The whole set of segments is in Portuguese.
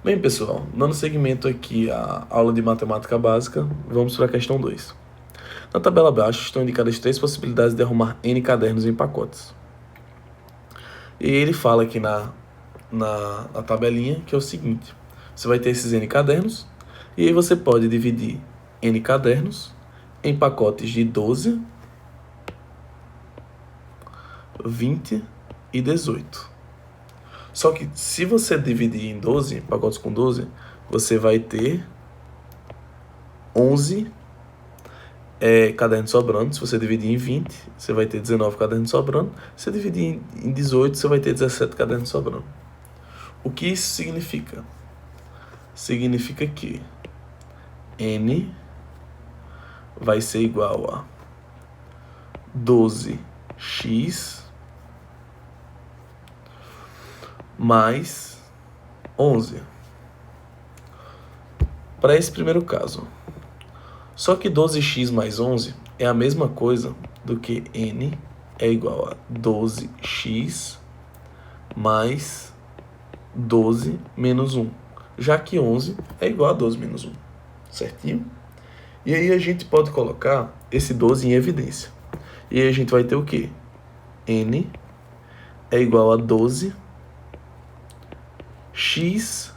Bem, pessoal, dando seguimento aqui à aula de matemática básica, vamos para a questão 2. Na tabela abaixo estão indicadas 3 possibilidades de arrumar N cadernos em pacotes. E ele fala aqui na tabelinha que é o seguinte: você vai ter esses N cadernos, e aí você pode dividir N cadernos em pacotes de 12, 20 e 18. Só que se você dividir em 12, pacotes com 12, você vai ter 11 cadernos sobrando. Se você dividir em 20, você vai ter 19 cadernos sobrando. Se você dividir em 18, você vai ter 17 cadernos sobrando. O que isso significa? Significa que N vai ser igual a 12x mais 11. Para esse primeiro caso. Só que 12x mais 11 é a mesma coisa do que N é igual a 12x mais 12 menos 1. Já que 11 é igual a 12 menos 1. Certinho? E aí a gente pode colocar esse 12 em evidência. E aí a gente vai ter o quê? N é igual a 12 x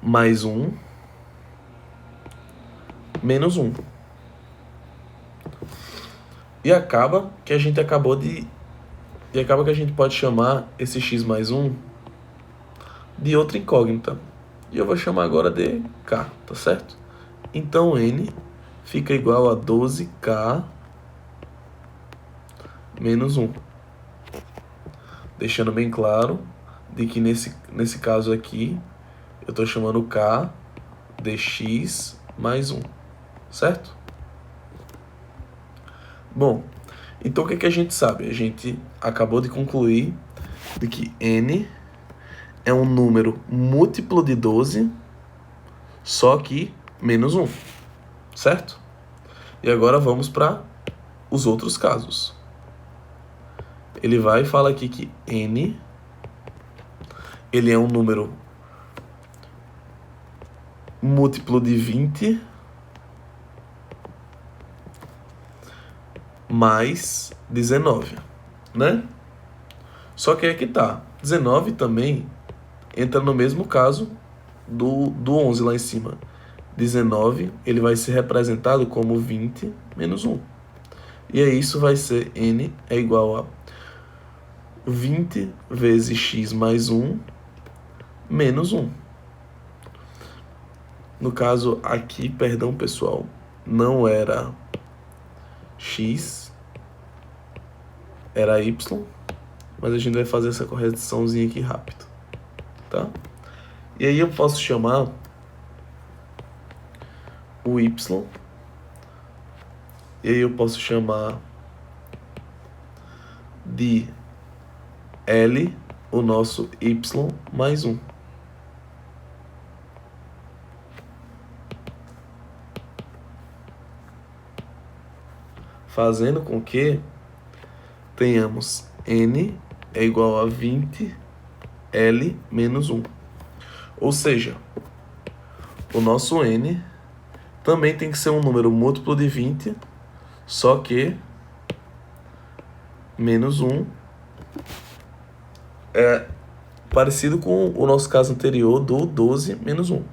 mais 1 menos 1. E acaba que a gente pode chamar esse x mais 1 de outra incógnita. E eu vou chamar agora de k, tá certo? Então N fica igual a 12k menos 1. Deixando bem claro de que nesse caso aqui eu estou chamando k de x mais 1, certo? Bom, então o que a gente sabe? A gente acabou de concluir de que N é um número múltiplo de 12, só que menos 1, certo? E agora vamos para os outros casos. Ele vai e fala aqui que N ele é um número múltiplo de 20 mais 19, né? Só que aí que tá. 19 também entra no mesmo caso do 11 lá em cima. 19 ele vai ser representado como 20 menos 1. E aí isso vai ser N é igual a 20 vezes x mais 1 menos 1. No caso aqui, perdão pessoal, não era x, era y, mas a gente vai fazer essa correçãozinha aqui rápido, tá? E aí eu posso chamar o y, e aí eu posso chamar de L o nosso y mais 1. Fazendo com que tenhamos N é igual a 20 L menos 1. Ou seja, o nosso N também tem que ser um número múltiplo de 20, só que menos 1 é parecido com o nosso caso anterior do 12 menos 1.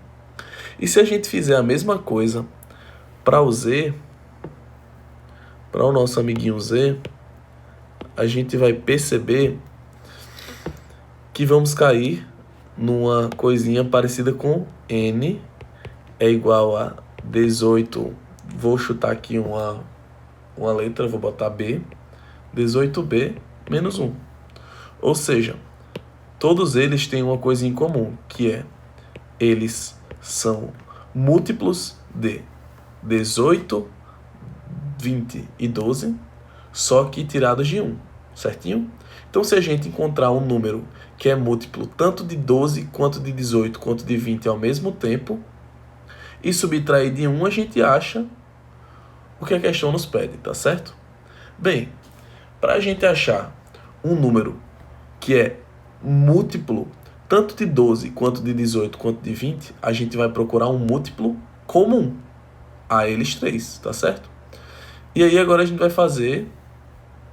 E se a gente fizer a mesma coisa para o Z, para o nosso amiguinho Z, a gente vai perceber que vamos cair numa coisinha parecida com N é igual a 18, vou chutar aqui uma letra, vou botar B, 18B menos 1. Ou seja, todos eles têm uma coisa em comum, que é eles são múltiplos de 18, 20 e 12, só que tirados de 1, certinho? Então, se a gente encontrar um número que é múltiplo tanto de 12, quanto de 18, quanto de 20 ao mesmo tempo, e subtrair de 1, a gente acha o que a questão nos pede, tá certo? Bem, para a gente achar um número que é múltiplo, tanto de 12, quanto de 18, quanto de 20, a gente vai procurar um múltiplo comum a eles três, tá certo? E aí agora a gente vai fazer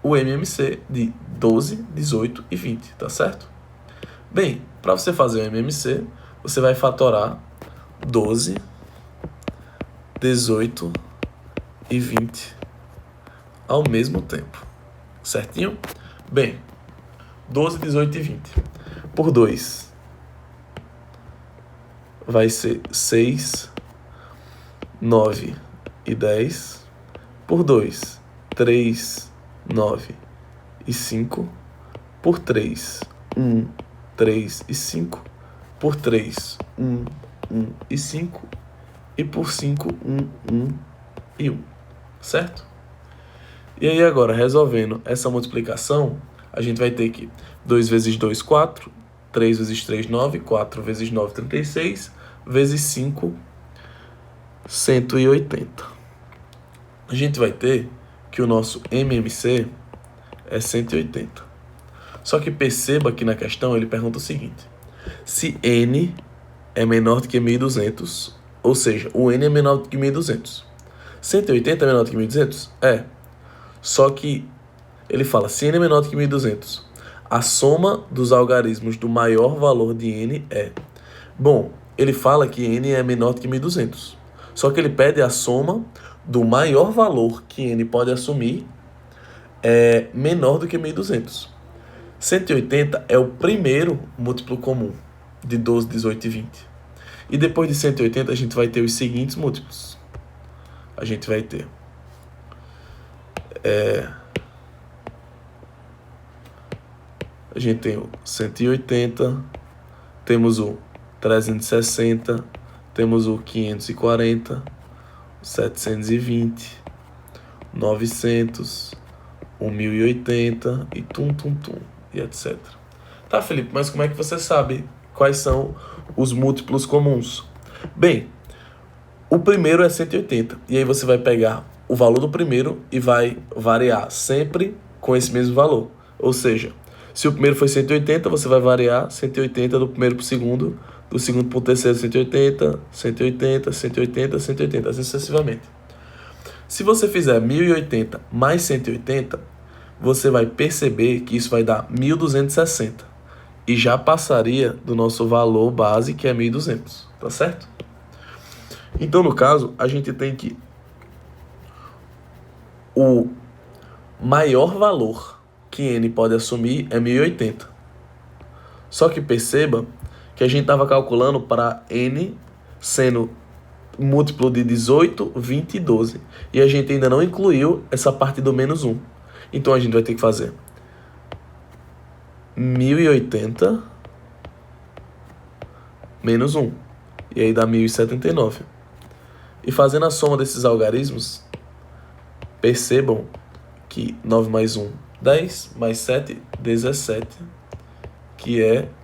o MMC de 12, 18 e 20, tá certo? Bem, para você fazer o MMC, você vai fatorar 12, 18 e 20 ao mesmo tempo, certinho? Bem, 12, 18 e 20 por 2 vai ser 6, 9 e 10, por 2, 3, 9 e 5, por 3, 1, 3 e 5, por 3, 1, 1 e 5, e por 5, 1, 1 e 1, certo? E aí agora, resolvendo essa multiplicação, a gente vai ter que 2 vezes 2, 4, 3 vezes 3, 9, 4 vezes 9, 36, vezes 5, 180. A gente vai ter que o nosso MMC é 180. Só que perceba que na questão ele pergunta o seguinte: se N é menor do que 1.200, ou seja, o N é menor do que 1.200. 180 é menor do que 1.200? É. Só que ele fala, se N é menor do que 1.200, a soma dos algarismos do maior valor de N é... Bom, ele fala que N é menor do que 1.200. Só que ele pede a soma do maior valor que N pode assumir é menor do que 1.200. 180 é o primeiro múltiplo comum de 12, 18 e 20. E depois de 180 a gente vai ter os seguintes múltiplos. A gente vai ter... A gente tem o 180, temos o 360, temos o 540, o 720, 900, o 1080 e e etc. Tá, Felipe, mas como é que você sabe quais são os múltiplos comuns? Bem, o primeiro é 180, e aí você vai pegar o valor do primeiro e vai variar sempre com esse mesmo valor. Ou seja, se o primeiro foi 180, você vai variar 180 do primeiro para o segundo, do segundo para o terceiro 180, 180, 180, 180, assim sucessivamente. Se você fizer 1080 mais 180, você vai perceber que isso vai dar 1260 e já passaria do nosso valor base, que é 1200, tá certo? Então, no caso, a gente tem que o maior valor que N pode assumir é 1080. Só que perceba que a gente estava calculando para N sendo múltiplo de 18, 20 e 12. E a gente ainda não incluiu essa parte do menos 1. Então a gente vai ter que fazer 1080 menos 1. E aí dá 1079. E fazendo a soma desses algarismos, percebam que 9 mais 1, 10, mais 7, 17, que é